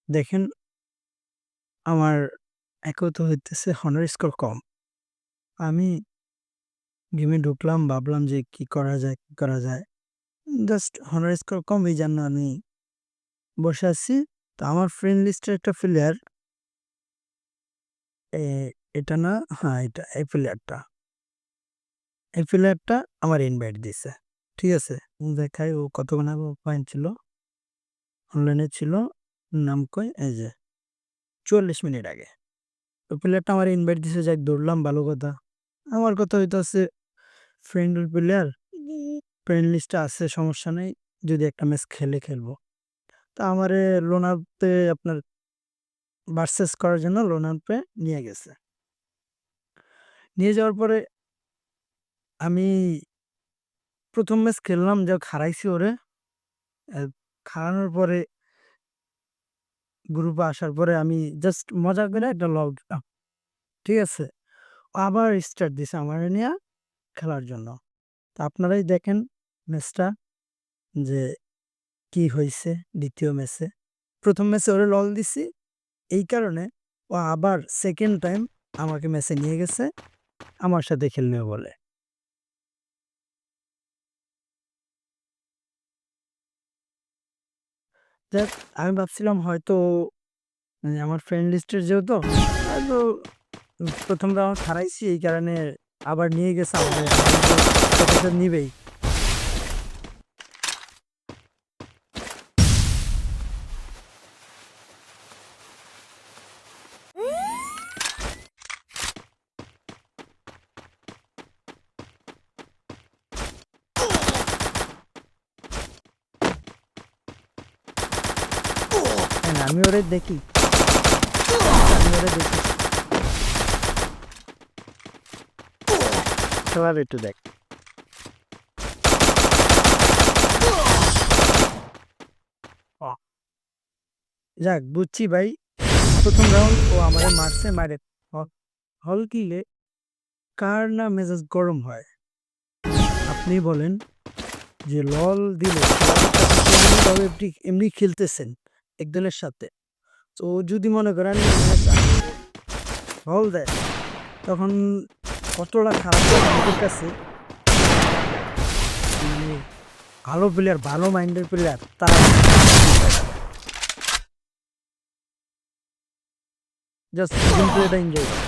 দেখেন আমার একে তো হইতেছে হনার স্কোর কম। আমি গেমে ঢুকলাম ভাবলাম যে কি করা যায়, কি করা যায়? জাস্ট হনার স্কোর কম এইজন্য আমি বসে আছি। তো আমার ফ্রেন্ড লিস্টের একটা প্লেয়ার এ এটা না হ্যাঁ, এই প্লেয়ারটা। এই প্লেয়ারটা আমার ইনভাইট দিছে। ঠিক আছে? দেখাই ও কতখানা পয়েন্ট ছিল। অনলাইনে ছিল। নাম কই? এই যে ৪৪ মিনিট আগে। ওই প্লেয়ারটা আমার ইনভাইট দিছে যাক দৌড়লাম ভালো কথা। আমার কথা হইতাছে ফ্রেন্ড প্লেয়ার, ফ্রেন্ড লিস্টে আছে সমস্যা নেই। যদি একটা ম্যাচ খেলবো। তো আমারে লোনাতে আপনার ভার্সেস করার জন্য লোনাপে নিয়ে গেছে। নিয়ে যাওয়ার পরে আমি ১ম ম্যাচ খেললাম যাক হারাইছি ওরে। অ্যা হারানোর পরে গ্রুপে আসার পরে আমি জাস্ট মজা করে একটা লগ দিলাম। ঠিক আছে? ও আবার স্টার্ট দিছে আমারে নিয়া খেলার জন্য। তো আপনারাই দেখেন ম্যাচটা যে কি হইছে ২য় ম্যাচে। ১ম ম্যাচে ওরে লল দিছি। এই কারণে ও আবার 2nd টাইম আমাকে ম্যাচে নিয়ে গেছে আমার সাথে খেলবে বলে। যাক আমি ভাবছিলাম হয়তো মানে আমার ফ্রেন্ড লিস্টের যেহেতু হয়তো ১ম রাউন্ড হারাইছি এই কারণে আবার নিয়ে গেছে আমারে। ভাবলো যে সাথে, সাথে নিবেই। হ্যাঁ, আমি ওরে দেখি, আমি ওরে দেখি। খেলার একটু দেখ। অ যাক বুঝছি ভাই ১ম রাউন্ড ও আমারে মারছে মাইরে হ হল কিলে কার না মেজাজ গরম হয়? আপনি বলেন যে লল দিলে খেলার সাথে এমনিভাবে এমনি খেলতেছেন একদলের সাথে। তো যদি মনে করেন ম্যাচ হল দেয় তখন কতটা খারাপ লাগে নিজের কাছে। মানে ভালো প্লেয়ার, ভালো মাইন্ডের প্লেয়ার তারা জাস্ট গেম প্লেটা এনজয় করে।